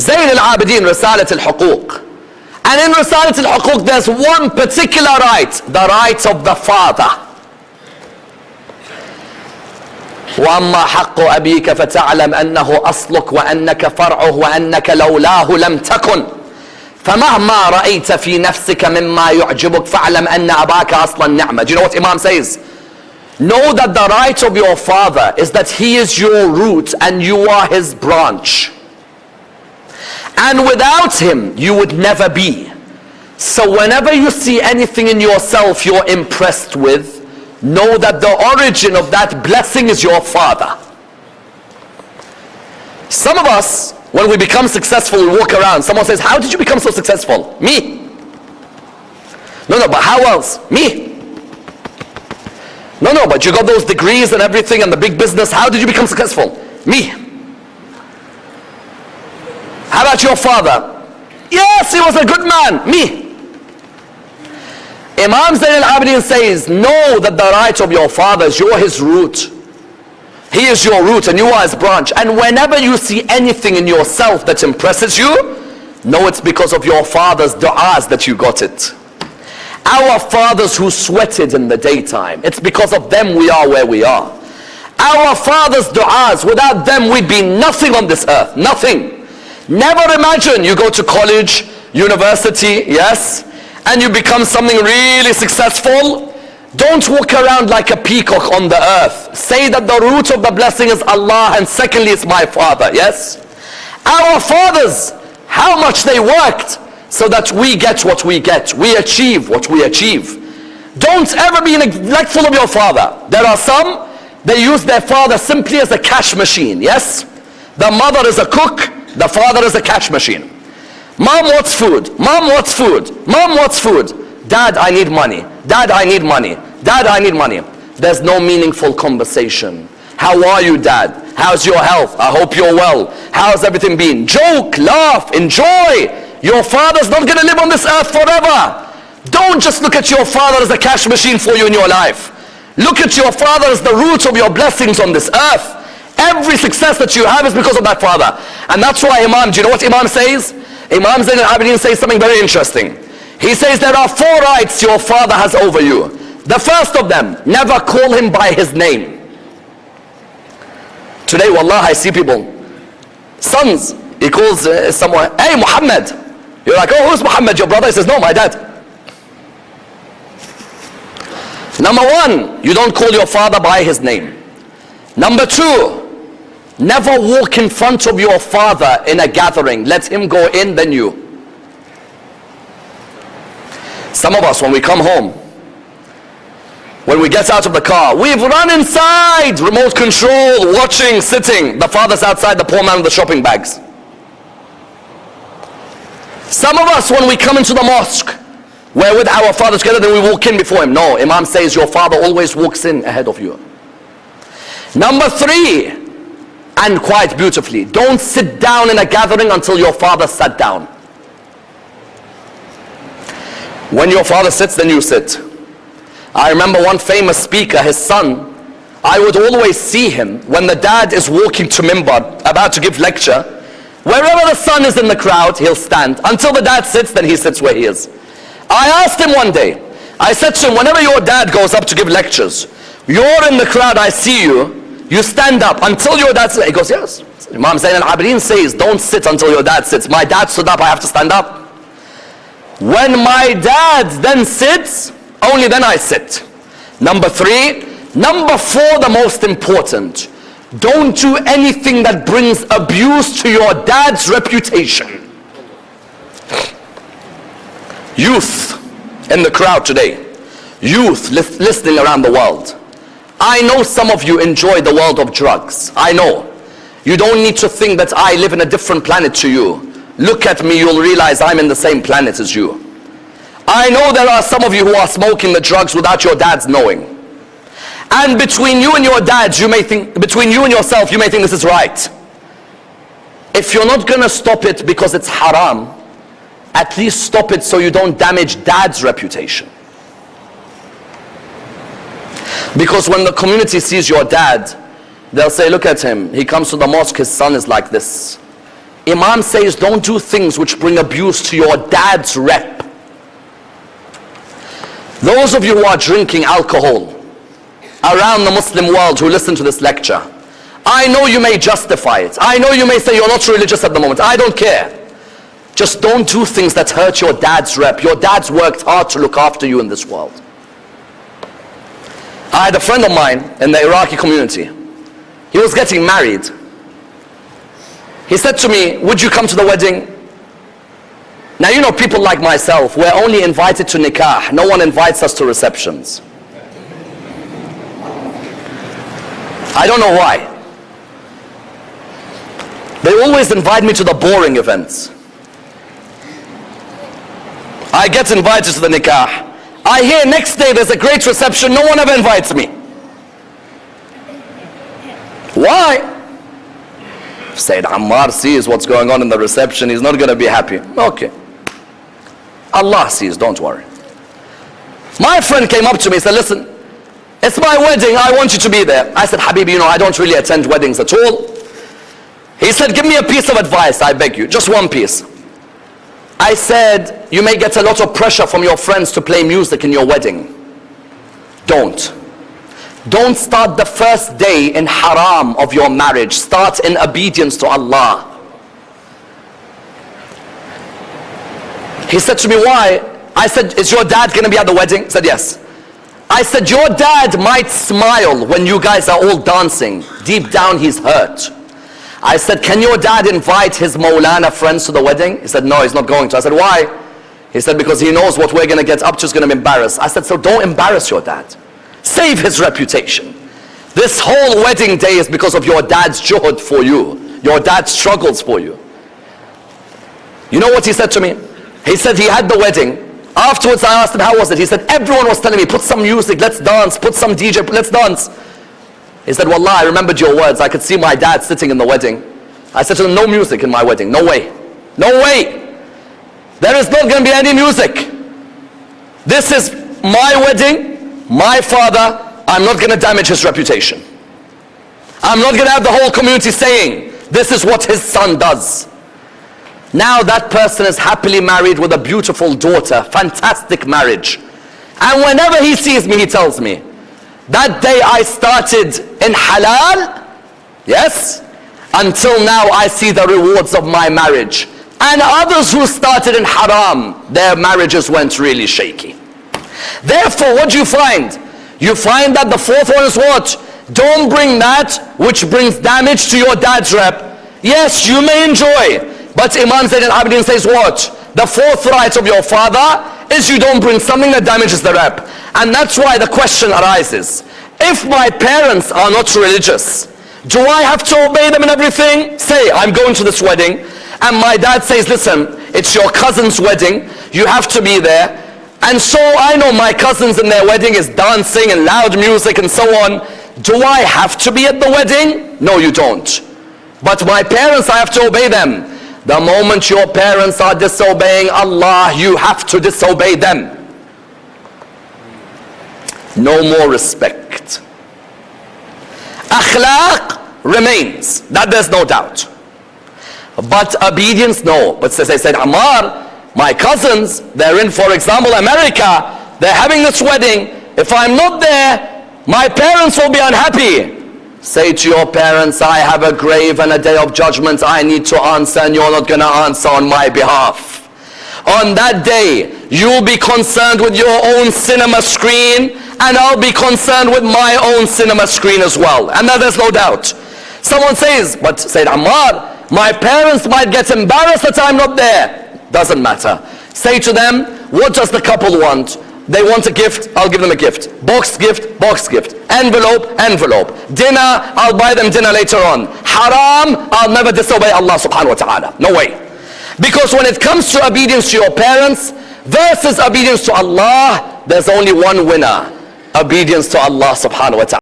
Zayn al-Abidin, Risalat al-Huquq. And in Risalat al-Huquq there's one particular right, the right of the father. وَأَمَّا حَقُّ أَبِيكَ فَتَعْلَمْ أَنَّهُ أَصْلُكَ وَأَنَّكَ فَرْعُهُ وَأَنَّكَ لَوْلَاهُ لَمْ تَكُنْ فَمَهْمَا رَأَيْتَ فِي نَفْسِكَ مِمَّا يُعْجِبُكَ فَاعْلَمْ أَنَّ أَبَاكَ أَصْلًا نِعْمَةٌ. Do you know what Imam says? Know that the right of your father is that he is your root and you are his branch. And without him, you would never be. So whenever you see anything in yourself you're impressed with, know that the origin of that blessing is your father. Some of us, when we become successful, we walk around. Someone says, how did you become so successful? Me. No, but how else? Me. No, but you got those degrees and everything and the big business. How did you become successful? Me. How about your father? Yes, he was a good man. Me. Imam Zayn al-Abidin says, know that the right of your father is you're his root. He is your root and you are his branch. And whenever you see anything in yourself that impresses you, know it's because of your father's du'as that you got it. Our fathers who sweated in the daytime, it's because of them we are where we are. Our fathers' du'as, without them we'd be nothing on this earth, nothing. Never imagine you go to college, university, yes, and you become something really successful. Don't walk around like a peacock on the earth. Say that the root of the blessing is Allah and secondly it's my father, yes? Our fathers, how much they worked so that we get what we get. We achieve what we achieve. Don't ever be neglectful of your father. There are some, they use their father simply as a cash machine, yes? The mother is a cook, the father is a cash machine. Mom wants food, mom wants food, mom wants food. Dad, I need money. Dad, I need money. Dad, I need money. There's no meaningful conversation. How are you, Dad? How's your health? I hope you're well. How's everything been? Joke, laugh, enjoy. Your father's not going to live on this earth forever. Don't just look at your father as a cash machine for you in your life. Look at your father as the root of your blessings on this earth. Every success that you have is because of that father. And that's why Imam, do you know what Imam says? Imam Zayn al-Abidin says something very interesting. He says there are 4 rights your father has over you. The first of them, never call him by his name. Today, wallah, I see people, sons, he calls someone, hey Muhammad. You're like, oh, who's Muhammad, your brother? He says, no, my dad. Number 1, you don't call your father by his name. Number 2, never walk in front of your father in a gathering. Let him go in, then you. Some of us, when we come home, when we get out of the car, we've run inside, remote control, watching, sitting. The father's outside, the poor man with the shopping bags. Some of us, when we come into the mosque, we're with our father together, then we walk in before him. No, Imam says your father always walks in ahead of you. Number 3, and quite beautifully, don't sit down in a gathering until your father sat down. When your father sits, then you sit. I remember one famous speaker, his son, I would always see him when the dad is walking to Mimbar, about to give lecture. Wherever the son is in the crowd, he'll stand. Until the dad sits, then he sits where he is. I asked him one day, I said to him, whenever your dad goes up to give lectures, you're in the crowd, I see you, you stand up until your dad sits. He goes, yes. Imam Zayn al-Abidin says, don't sit until your dad sits. My dad stood up, I have to stand up. When my dad then sits, only then I sit. Number 3. Number 4, the most important. Don't do anything that brings abuse to your dad's reputation. Youth in the crowd today. Youth listening around the world. I know some of you enjoy the world of drugs. I know. You don't need to think that I live in a different planet to you. Look at me, you'll realize I'm in the same planet as you. I know there are some of you who are smoking the drugs without your dads knowing. And between you and your dads, you may think, between you and yourself, you may think this is right. If you're not going to stop it because it's haram, at least stop it so you don't damage dad's reputation. Because when the community sees your dad, they'll say, look at him, he comes to the mosque, his son is like this. Imam says, don't do things which bring abuse to your dad's rep. Those of you who are drinking alcohol around the Muslim world who listen to this lecture, I know you may justify it. I know you may say you're not religious at the moment. I don't care. Just don't do things that hurt your dad's rep. Your dad's worked hard to look after you in this world. I had a friend of mine in the Iraqi community. He was getting married. He said to me, would you come to the wedding? Now, you know, people like myself, we're only invited to nikah. No one invites us to receptions. I don't know why. They always invite me to the boring events. I get invited to the nikah. I hear next day there's a great reception, no one ever invites me. Why? Said Ammar sees what's going on in the reception, he's not going to be happy. Okay. Allah sees, don't worry. My friend came up to me and said, listen, it's my wedding, I want you to be there. I said, Habibi, you know, I don't really attend weddings at all. He said, give me a piece of advice, I beg you, just one piece. I said, you may get a lot of pressure from your friends to play music in your wedding. Don't. Don't start the first day in haram of your marriage. Start in obedience to Allah. He said to me, why? I said, is your dad going to be at the wedding? He said, yes. I said, your dad might smile when you guys are all dancing. Deep down he's hurt. I said, can your dad invite his Maulana friends to the wedding? He said, no, he's not going to. I said, why? He said, because he knows what we're going to get up to is going to be embarrassed. I said, so don't embarrass your dad. Save his reputation. This whole wedding day is because of your dad's juhud for you. Your dad's struggles for you. You know what he said to me? He said he had the wedding. Afterwards I asked him, how was it? He said, everyone was telling me, put some music, let's dance, put some DJ, let's dance. He said, Wallah, I remembered your words. I could see my dad sitting in the wedding. I said to him, no music in my wedding. No way. No way. There is not going to be any music. This is my wedding, my father. I'm not going to damage his reputation. I'm not going to have the whole community saying, this is what his son does. Now that person is happily married with a beautiful daughter. Fantastic marriage. And whenever he sees me, he tells me, that day I started in halal, yes, until now I see the rewards of my marriage. And others who started in haram, their marriages went really shaky. Therefore, what do you find? You find that the fourth one is what? Don't bring that which brings damage to your dad's rep. Yes, you may enjoy, but Imam Zayn al-Abidin says what? The fourth right of your father is you don't bring something that damages the rep. And that's why the question arises. If my parents are not religious, do I have to obey them in everything? Say, I'm going to this wedding, and my dad says, listen, it's your cousin's wedding, you have to be there. And so I know my cousins in their wedding is dancing and loud music and so on. Do I have to be at the wedding? No, you don't. But my parents, I have to obey them. The moment your parents are disobeying Allah, you have to disobey them. No more respect. Akhlaq remains, that there's no doubt. But obedience, no. But as I said, Ammar, my cousins, they're in, for example, America, they're having this wedding. If I'm not there, my parents will be unhappy. Say to your parents, I have a grave and a day of judgment I need to answer, and you're not going to answer on my behalf. On that day, you'll be concerned with your own cinema screen, and I'll be concerned with my own cinema screen as well. And that there's no doubt. Someone says, but Sayyid Ammar, my parents might get embarrassed that I'm not there. Doesn't matter. Say to them, what does the couple want? They want a gift, I'll give them a gift. Box gift, box gift. Envelope, envelope. Dinner, I'll buy them dinner later on. Haram, I'll never disobey Allah subhanahu wa ta'ala. No way. Because when it comes to obedience to your parents versus obedience to Allah, there's only one winner. Obedience to Allah subhanahu wa ta'ala.